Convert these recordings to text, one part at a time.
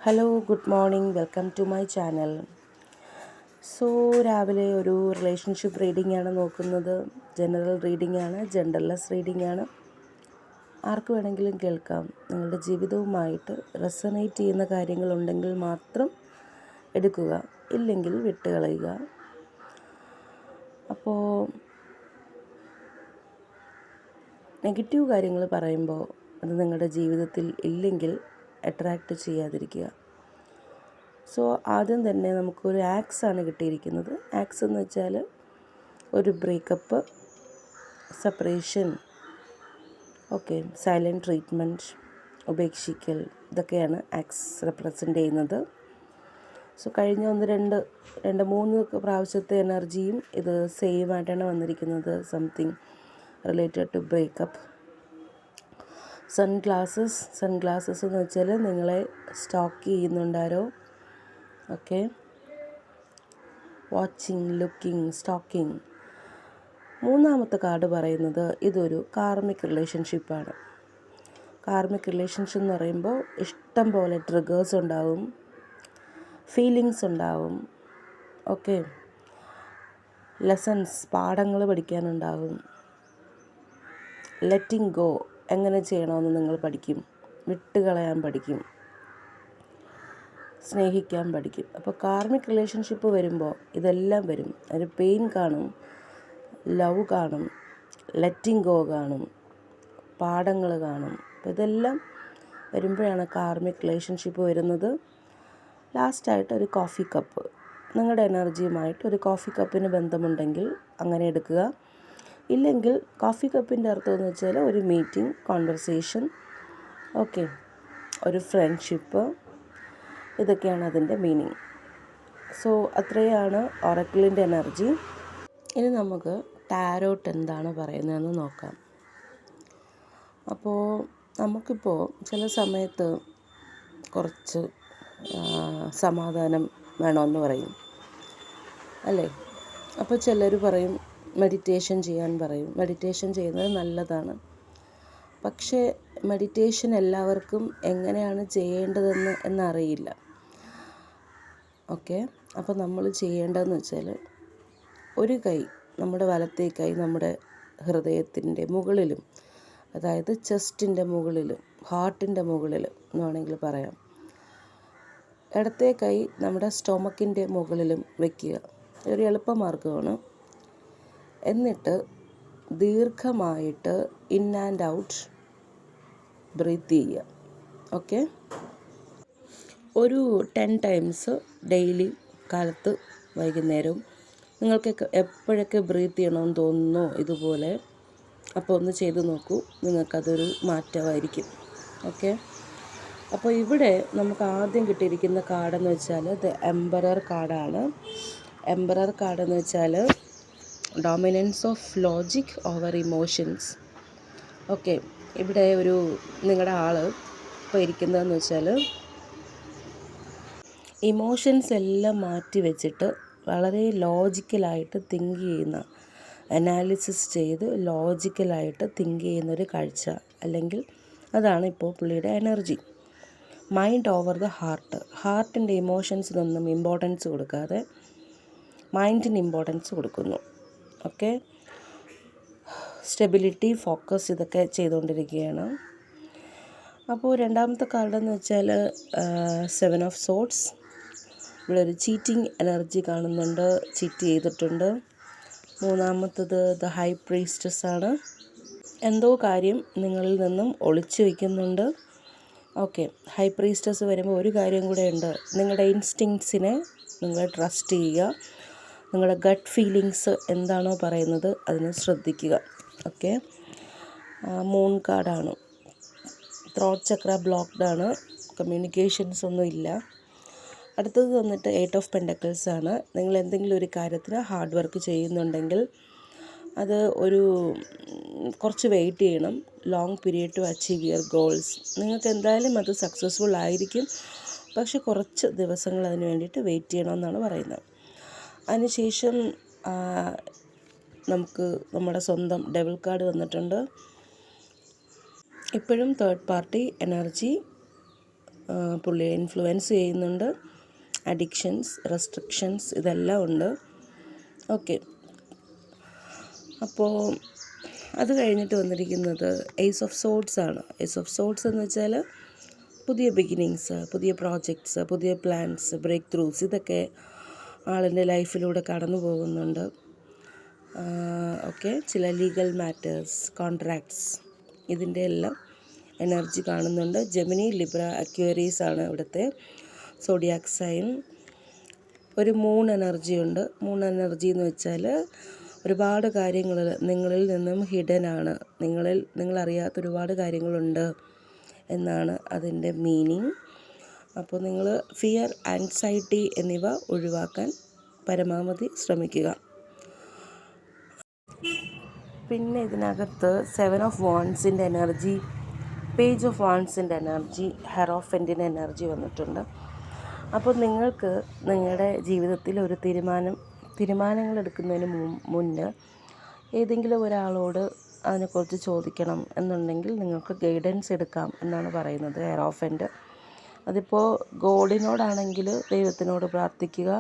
Hello, good morning. Welcome to my channel. രാവിലെ ഒരു relationship reading ആണ് നോക്കുന്നത്. ജനറൽ റീഡിംഗ് ആണ്, ജെൻഡർലെസ് റീഡിംഗ് ആണ്. ആർക്ക് വേണമെങ്കിലും കേൾക്കാം. നിങ്ങളുടെ ജീവിതവുമായിട്ട് റെസണേറ്റ് ചെയ്യുന്ന കാര്യങ്ങളുണ്ടെങ്കിൽ മാത്രം എടുക്കുക, ഇല്ലെങ്കിൽ വിട്ടുകളയുക. അപ്പോൾ നെഗറ്റീവ് കാര്യങ്ങൾ പറയുമ്പോൾ അത് നിങ്ങളുടെ ജീവിതത്തിൽ ഇല്ലെങ്കിൽ അട്രാക്റ്റ് ചെയ്യാതിരിക്കുക. ആദ്യം തന്നെ നമുക്കൊരു ആക്സ് ആണ് കിട്ടിയിരിക്കുന്നത്. ആക്സ് എന്ന് വെച്ചാൽ ഒരു ബ്രേക്കപ്പ്, സെപ്പറേഷൻ, സൈലൻറ്റ് ട്രീറ്റ്മെൻറ്റ്, ഉപേക്ഷിക്കൽ, ഇതൊക്കെയാണ് ആക്സ് റെപ്രസെൻ്റ് ചെയ്യുന്നത്. കഴിഞ്ഞ രണ്ട് മൂന്ന് പ്രാവശ്യത്തെ എനർജിയും ഇത് സെയിം ആയിട്ടാണ് വന്നിരിക്കുന്നത്. Something related to breakup. Sunglasses എന്ന് വെച്ചാൽ നിങ്ങളെ സ്റ്റോക്ക് ചെയ്യുന്നുണ്ടാരോ. Watching, looking, stalking. മൂന്നാമത്തെ കാർഡ് പറയുന്നത് ഇതൊരു കാർമിക് റിലേഷൻഷിപ്പാണ്. കാർമിക് റിലേഷൻഷിപ്പ് എന്ന് പറയുമ്പോൾ ഇഷ്ടം പോലെ ട്രിഗേഴ്സ് ഉണ്ടാവും, ഫീലിങ്സ് ഉണ്ടാവും. ലെസൺസ്, പാഠങ്ങൾ പഠിക്കാനുണ്ടാവും. ലെറ്റിംഗ് ഗോ, എങ്ങനെ ചെയ്യണമെന്ന് നിങ്ങൾ പഠിക്കും. വിട്ടുകളയാൻ പഠിക്കും, സ്നേഹിക്കാൻ പഠിക്കും. അപ്പോൾ കാർമിക് റിലേഷൻഷിപ്പ് വരുമ്പോൾ ഇതെല്ലാം വരും. ഒരു പെയിൻ കാണും, ലവ് കാണും, ലെറ്റിംഗ് ഗോ കാണും, പാഠങ്ങൾ കാണും. അപ്പോൾ ഇതെല്ലാം വരുമ്പോഴാണ് കാർമിക് റിലേഷൻഷിപ്പ് വരുന്നത്. ലാസ്റ്റായിട്ട് ഒരു കോഫി കപ്പ്, നിങ്ങളുടെ എനർജിയുമായിട്ട് ഒരു കോഫി കപ്പിന് ബന്ധമുണ്ടെങ്കിൽ അങ്ങനെ എടുക്കുക. ഇല്ലെങ്കിൽ കോഫി കപ്പിൻ്റെ അർത്ഥം എന്ന് വെച്ചാൽ ഒരു മീറ്റിംഗ്, കോൺവെർസേഷൻ, ഒരു ഫ്രണ്ട്ഷിപ്പ്, ഇതൊക്കെയാണ് അതിൻ്റെ മീനിങ്. അത്രയാണ് ഒറക്കിളിൻ്റെ എനർജി. ഇനി നമുക്ക് ടാരോട്ട് എന്താണ് പറയുന്നതെന്ന് നോക്കാം. അപ്പോൾ നമുക്കിപ്പോൾ ചില സമയത്ത് കുറച്ച് സമാധാനം വേണമെന്ന് പറയും, അല്ലേ? അപ്പോൾ ചിലർ പറയും മെഡിറ്റേഷൻ ചെയ്യാൻ പറയും. മെഡിറ്റേഷൻ ചെയ്യുന്നത് നല്ലതാണ്. പക്ഷേ മെഡിറ്റേഷൻ എല്ലാവർക്കും എങ്ങനെയാണ് ചെയ്യേണ്ടതെന്ന് എന്നറിയില്ല. അപ്പോൾ നമ്മൾ ചെയ്യേണ്ടതെന്ന് വെച്ചാൽ ഒരു കൈ, നമ്മുടെ വലത്തേ കൈ നമ്മുടെ ഹൃദയത്തിൻ്റെ മുകളിലും, അതായത് ചെസ്റ്റിൻ്റെ മുകളിലും ഹാർട്ടിൻ്റെ മുകളിലും എന്ന് വേണമെങ്കിൽ പറയാം. ഇടത്തേ കൈ നമ്മുടെ സ്റ്റൊമക്കിൻ്റെ മുകളിലും വയ്ക്കുക. ഒരു എളുപ്പമാർഗ്ഗമാണ്. എന്നിട്ട് ദീർഘമായിട്ട് ഇൻ ആൻഡ് ഔട്ട് ബ്രീത്ത് ചെയ്യുക. ഒരു 10 times ഡെയിലി, കാലത്ത് വൈകുന്നേരവും. നിങ്ങൾക്കൊക്കെ എപ്പോഴൊക്കെ ബ്രീത്ത് ചെയ്യണമെന്ന് തോന്നുന്നോ ഇതുപോലെ, അപ്പോൾ ഒന്ന് ചെയ്ത് നോക്കൂ. നിങ്ങൾക്കതൊരു മാറ്റമായിരിക്കും. അപ്പോൾ ഇവിടെ നമുക്ക് ആദ്യം കിട്ടിയിരിക്കുന്ന കാർഡെന്ന് വെച്ചാൽ ദ എംപറർ കാർഡാണ്. എംപറർ കാർഡെന്ന് വെച്ചാൽ dominance of logic over emotions. ഇവിടെ നിങ്ങളുടെ ആൾ ഇപ്പോൾ ഇരിക്കുന്നതെന്ന് വെച്ചാൽ ഇമോഷൻസ് എല്ലാം മാറ്റി വെച്ചിട്ട് വളരെ ലോജിക്കലായിട്ട് തിങ്ക് ചെയ്യുന്ന, അനാലിസിസ് ചെയ്ത് ലോജിക്കലായിട്ട് തിങ്ക് ചെയ്യുന്നൊരു കാഴ്ച, അല്ലെങ്കിൽ അതാണ് ഇപ്പോൾ പുള്ളിയുടെ എനർജി. മൈൻഡ് ഓവർ ദ ഹാർട്ടിൻ്റെ ഇമോഷൻസിനൊന്നും ഇമ്പോർട്ടൻസ് കൊടുക്കാതെ മൈൻഡിന് ഇമ്പോർട്ടൻസ് കൊടുക്കുന്നു. സ്റ്റെബിലിറ്റി, ഫോക്കസ്, ഇതൊക്കെ ചെയ്തുകൊണ്ടിരിക്കുകയാണ്. അപ്പോൾ രണ്ടാമത്തെ കാർഡെന്ന് വെച്ചാൽ 7 of Swords. ഇവിടെ ഒരു ചീറ്റിംഗ് എനർജി കാണുന്നുണ്ട്, ചീറ്റ് ചെയ്തിട്ടുണ്ട്. മൂന്നാമത്തത് ദ ഹൈ പ്രീസ്റ്റസ് ആണ്. എന്തോ കാര്യം നിങ്ങളിൽ നിന്നും ഒളിച്ചു വയ്ക്കുന്നുണ്ട്. ഹൈ പ്രീസ്റ്റസ് വരുമ്പോൾ ഒരു കാര്യം കൂടെ ഉണ്ട്. നിങ്ങളുടെ ഇൻസ്റ്റിങ്സിനെ നിങ്ങൾ ട്രസ്റ്റ് ചെയ്യുക. നിങ്ങളുടെ ഗട്ട് ഫീലിങ്സ് എന്താണോ പറയുന്നത് അതിനെ ശ്രദ്ധിക്കുക. മൂൺ കാർഡാണ്. ത്രോട്ട് ചക്ര ബ്ലോക്ക്ഡ് ആണ്, കമ്മ്യൂണിക്കേഷൻസ് ഒന്നും ഇല്ല. അടുത്തത് വന്നിട്ട് 8 of Pentacles ആണ്. നിങ്ങൾ എന്തെങ്കിലും ഒരു കാര്യത്തിന് ഹാർഡ് വർക്ക് ചെയ്യുന്നുണ്ടെങ്കിൽ അത് കുറച്ച് വെയിറ്റ് ചെയ്യണം. Long period to achieve your goals. നിങ്ങൾക്ക് എന്തായാലും അത് സക്സസ്ഫുൾ ആയിരിക്കും, പക്ഷെ കുറച്ച് ദിവസങ്ങൾ അതിന് വേണ്ടിയിട്ട് വെയിറ്റ് ചെയ്യണമെന്നാണ് പറയുന്നത്. അതിനുശേഷം നമുക്ക് നമ്മുടെ സ്വന്തം ഡെവിൾ കാർഡ് വന്നിട്ടുണ്ട്. ഇപ്പോഴും തേർഡ് പാർട്ടി എനർജി പുള്ളിയെ ഇൻഫ്ലുവൻസ് ചെയ്യുന്നുണ്ട്. അഡിക്ഷൻസ്, റെസ്ട്രിക്ഷൻസ് ഇതെല്ലാം ഉണ്ട്. ഓക്കെ, അപ്പോൾ അത് കഴിഞ്ഞിട്ട് വന്നിരിക്കുന്നത് ഏസ് ഓഫ് സോഡ്സ് ആണ്. ഏസ് ഓഫ് സോഡ്സ് എന്ന് വെച്ചാൽ പുതിയ ബിഗിനിങ്സ്, പുതിയ പ്രോജക്ട്സ്, പുതിയ പ്ലാൻസ്, ബ്രേക്ക് ത്രൂസ് ഇതൊക്കെ ആളിൻ്റെ ലൈഫിലൂടെ കടന്നു പോകുന്നുണ്ട്. ഓക്കെ, ചില ലീഗൽ മാറ്റേഴ്സ്, കോൺട്രാക്ട്സ് ഇതിൻ്റെ എല്ലാം എനർജി കാണുന്നുണ്ട്. ജെമിനി, ലിബ്ര, അക്വേറിയസ് ആണ് ഇവിടുത്തെ സോഡിയാക് സൈൻ. ഒരു മൂൺ എനർജി ഉണ്ട്. മൂൺ എനർജി എന്ന് വെച്ചാൽ ഒരുപാട് കാര്യങ്ങൾ നിങ്ങളിൽ നിന്നും ഹിഡൻ ആണ്. നിങ്ങളറിയാത്ത ഒരുപാട് കാര്യങ്ങളുണ്ട് എന്നാണ് അതിൻ്റെ മീനിങ്. അപ്പോൾ നിങ്ങൾ ഫിയർ, ആൻസൈറ്റി എന്നിവ ഒഴിവാക്കാൻ പരമാവധി ശ്രമിക്കുക. പിന്നെ ഇതിനകത്ത് 7 ഓഫ് വാൻഡ്സിൻ്റെ എനർജി, പേജ് ഓഫ് വാൻഡ്സിൻ്റെ എനർജി, ഹെറോഫൻറ്റിൻ്റെ എനർജി വന്നിട്ടുണ്ട്. അപ്പോൾ നിങ്ങൾക്ക് നിങ്ങളുടെ ജീവിതത്തിൽ ഒരു തീരുമാനങ്ങൾ എടുക്കുന്നതിന് മുന്നേ ഏതെങ്കിലും ഒരാളോട് അതിനെക്കുറിച്ച് ചോദിക്കണം എന്നുണ്ടെങ്കിൽ നിങ്ങൾക്ക് ഗൈഡൻസ് എടുക്കാം എന്നാണ് പറയുന്നത് ഹെറോഫൻറ്റ്. അതിപ്പോൾ ഗോഡിനോടാണെങ്കിൽ ദൈവത്തിനോട് പ്രാർത്ഥിക്കുക.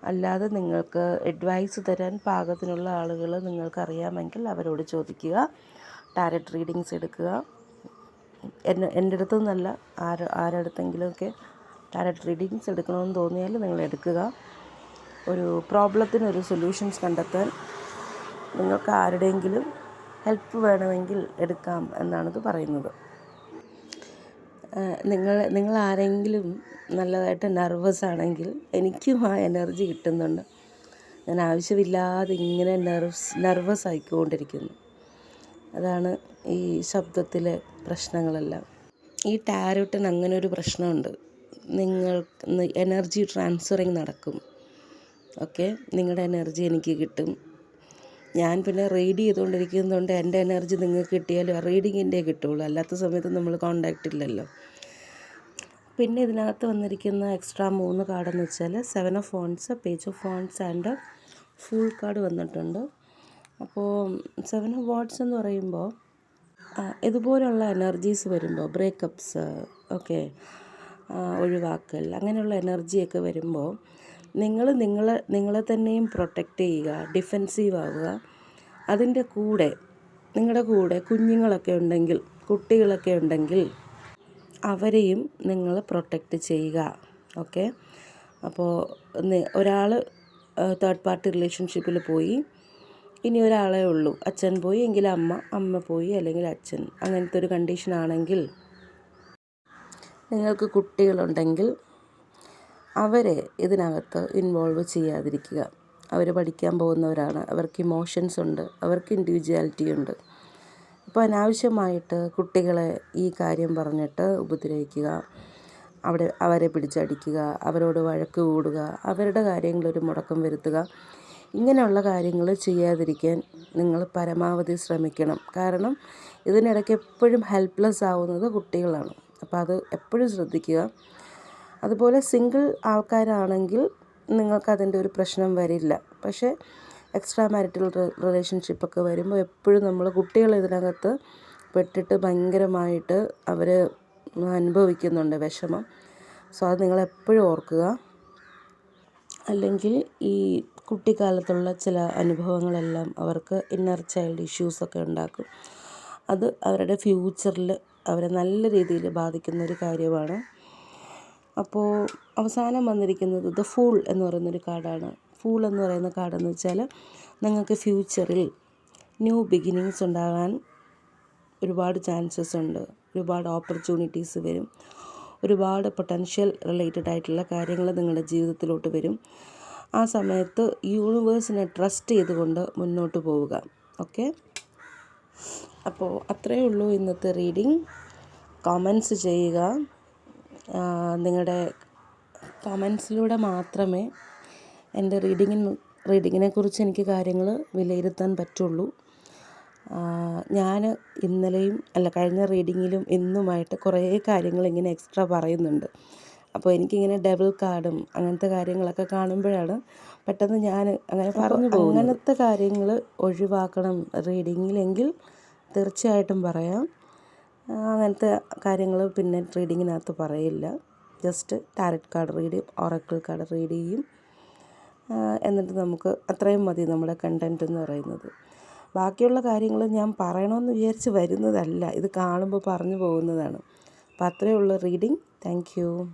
അല്ലാതെ നിങ്ങൾക്ക് അഡ്വൈസ് തരാൻ പാകത്തിനുള്ള ആളുകൾ നിങ്ങൾക്കറിയാമെങ്കിൽ അവരോട് ചോദിക്കുക. ടാരറ്റ് റീഡിങ്സ് എടുക്കുക. എൻ്റെ അടുത്തു നിന്നല്ല, ആരടുത്തെങ്കിലുമൊക്കെ ടാരറ്റ് റീഡിങ്സ് എടുക്കണമെന്ന് തോന്നിയാൽ നിങ്ങൾ എടുക്കുക. ഒരു പ്രോബ്ലത്തിന് ഒരു സൊല്യൂഷൻസ് കണ്ടെത്താൻ നിങ്ങൾക്ക് ആരുടെയെങ്കിലും ഹെൽപ്പ് വേണമെങ്കിൽ എടുക്കാം എന്നാണിത് പറയുന്നത്. നിങ്ങൾ ആരെങ്കിലും നല്ലതായിട്ട് നെർവസ് ആണെങ്കിൽ എനിക്കും ആ എനർജി കിട്ടുന്നുണ്ട്. ഞാൻ ആവശ്യമില്ലാതെ ഇങ്ങനെ നെർവസ് ആയിക്കൊണ്ടിരിക്കുന്നു. അതാണ് ഈ ശബ്ദത്തിലെ പ്രശ്നങ്ങളെല്ലാം. ഈ ടാരോട്ടിന് അങ്ങനെ ഒരു പ്രശ്നമുണ്ട്. നിങ്ങൾക്ക് എനർജി ട്രാൻസ്ഫറിങ് നടക്കും. ഓക്കെ, നിങ്ങളുടെ എനർജി എനിക്ക് കിട്ടും. ഞാൻ പിന്നെ റീഡ് ചെയ്തുകൊണ്ടിരിക്കുന്നതുകൊണ്ട് എൻ്റെ എനർജി നിങ്ങൾക്ക് കിട്ടിയാലും ആ റീഡിങ്ങിൻ്റെ കിട്ടുള്ളൂ. അല്ലാത്ത സമയത്ത് നമ്മൾ കോണ്ടാക്റ്റ് ഇല്ലല്ലോ. പിന്നെ ഇതിനകത്ത് വന്നിരിക്കുന്ന എക്സ്ട്രാ 3 കാർഡെന്ന് വെച്ചാൽ 7 of wands, page of wands and full card വന്നിട്ടുണ്ട്. അപ്പോൾ 7 ഓഫ് വാൻഡ്സ് എന്ന് പറയുമ്പോൾ ഇതുപോലുള്ള എനർജീസ് വരുമ്പോൾ ബ്രേക്കപ്സ്, ഓക്കെ, ഒഴിവാക്കൽ, അങ്ങനെയുള്ള എനർജിയൊക്കെ വരുമ്പോൾ നിങ്ങളെ തന്നെയും പ്രൊട്ടക്റ്റ് ചെയ്യുക, ഡിഫെൻസീവ് ആവുക. അതിൻ്റെ കൂടെ നിങ്ങളുടെ കൂടെ കുട്ടികളൊക്കെ ഉണ്ടെങ്കിൽ അവരെയും നിങ്ങൾ പ്രൊട്ടക്റ്റ് ചെയ്യുക. ഓക്കെ, അപ്പോൾ ഒരാൾ തേർഡ് പാർട്ടി റിലേഷൻഷിപ്പിൽ പോയി, ഇനി ഒരാളേ ഉള്ളൂ, അച്ഛൻ പോയി എങ്കിൽ അമ്മ പോയി അല്ലെങ്കിൽ അച്ഛൻ, അങ്ങനത്തെ ഒരു കണ്ടീഷനാണെങ്കിൽ നിങ്ങൾക്ക് കുട്ടികളുണ്ടെങ്കിൽ അവരെ ഇതിനകത്ത് ഇൻവോൾവ് ചെയ്യാതിരിക്കുക. അവർ പഠിക്കാൻ പോകുന്നവരാണ്, അവർക്ക് ഇമോഷൻസ് ഉണ്ട്, അവർക്ക് ഇൻഡിവിജ്വാലിറ്റി ഉണ്ട്. അപ്പോൾ അനാവശ്യമായിട്ട് കുട്ടികളെ ഈ കാര്യം പറഞ്ഞിട്ട് ഉപദ്രവിക്കുക, അവരെ പിടിച്ചടിക്കുക, അവരോട് വഴക്ക് കൂടുക, അവരുടെ കാര്യങ്ങളൊരു മുടക്കം വരുത്തുക, ഇങ്ങനെയുള്ള കാര്യങ്ങൾ ചെയ്യാതിരിക്കാൻ നിങ്ങൾ പരമാവധി ശ്രമിക്കണം. കാരണം ഇതിനിടയ്ക്ക് എപ്പോഴും ഹെൽപ്ലെസ് ആവുന്നത് കുട്ടികളാണ്. അപ്പോൾ അത് എപ്പോഴും ശ്രദ്ധിക്കുക. അതുപോലെ സിംഗിൾ ആൾക്കാരാണെങ്കിൽ നിങ്ങൾക്കതിൻ്റെ ഒരു പ്രശ്നം വരില്ല. പക്ഷേ എക്സ്ട്രാ മാരിറ്റൽ റിലേഷൻഷിപ്പൊക്കെ വരുമ്പോൾ എപ്പോഴും നമ്മൾ കുട്ടികൾ ഇതിനകത്ത് പെട്ടിട്ട് ഭയങ്കരമായിട്ട് അവർ അനുഭവിക്കുന്നുണ്ട് വിഷമം. സോ അത് നിങ്ങളെപ്പോഴും ഓർക്കുക. അല്ലെങ്കിൽ ഈ കുട്ടിക്കാലത്തുള്ള ചില അനുഭവങ്ങളെല്ലാം അവർക്ക് ഇന്നർ ചൈൽഡ് ഇഷ്യൂസൊക്കെ ഉണ്ടാക്കും. അത് അവരുടെ ഫ്യൂച്ചറിൽ അവരെ നല്ല രീതിയിൽ ബാധിക്കുന്നൊരു കാര്യമാണ്. അപ്പോൾ അവസാനം വന്നിരിക്കുന്നത് ദ ഫൂൾ എന്ന് പറയുന്നൊരു കാർഡാണ്. ഫൂൾ എന്ന് പറയുന്ന കാർഡെന്ന് വെച്ചാൽ നിങ്ങൾക്ക് ഫ്യൂച്ചറിൽ ന്യൂ ബിഗിനിങ്സ് ഉണ്ടാകാൻ ഒരുപാട് ചാൻസസ് ഉണ്ട്, ഒരുപാട് ഓപ്പർച്യൂണിറ്റീസ് വരും, ഒരുപാട് പൊട്ടൻഷ്യൽ റിലേറ്റഡ് ആയിട്ടുള്ള കാര്യങ്ങൾ നിങ്ങളുടെ ജീവിതത്തിലോട്ട് വരും. ആ സമയത്ത് യൂണിവേഴ്സിനെ ട്രസ്റ്റ് ചെയ്തുകൊണ്ട് മുന്നോട്ട് പോവുക. ഓക്കെ, അപ്പോൾ അത്രയേ ഉള്ളൂ ഇന്നത്തെ റീഡിങ്. കമൻസ് ചെയ്യുക. നിങ്ങളുടെ കമൻസിലൂടെ മാത്രമേ എൻ്റെ റീഡിങ്ങിനെ കുറിച്ച് എനിക്ക് കാര്യങ്ങൾ വിലയിരുത്താൻ പറ്റുള്ളൂ. ഞാൻ കഴിഞ്ഞ റീഡിങ്ങിലും ഇന്നുമായിട്ട് കുറേ കാര്യങ്ങൾ ഇങ്ങനെ എക്സ്ട്രാ പറയുന്നുണ്ട്. അപ്പോൾ എനിക്കിങ്ങനെ ഡബിൾ കാർഡും അങ്ങനത്തെ കാര്യങ്ങളൊക്കെ കാണുമ്പോഴാണ് പെട്ടെന്ന് ഞാൻ അങ്ങനെ പറഞ്ഞു പോകും. അങ്ങനത്തെ കാര്യങ്ങൾ ഒഴിവാക്കണം റീഡിങ്ങിലെങ്കിൽ തീർച്ചയായിട്ടും പറയാം. അങ്ങനത്തെ കാര്യങ്ങൾ പിന്നെ റീഡിങ്ങിനകത്ത് പറയില്ല. ജസ്റ്റ് ടാരറ്റ് കാർഡ് റീഡ് ചെയ്യും, ഒറാക്കിൾ കാർഡ് റീഡ് ചെയ്യും. എന്നിട്ട് നമുക്ക് അത്രയും മതി നമ്മുടെ കണ്ടൻറ്റ് എന്ന് പറയുന്നത്. ബാക്കിയുള്ള കാര്യങ്ങൾ ഞാൻ പറയണമെന്ന് വിചാരിച്ച് വരുന്നതല്ല, ഇത് കാണുമ്പോൾ പറഞ്ഞു പോകുന്നതാണ്. അപ്പോൾ അത്രയേ ഉള്ളൂ റീഡിങ്. Thank you.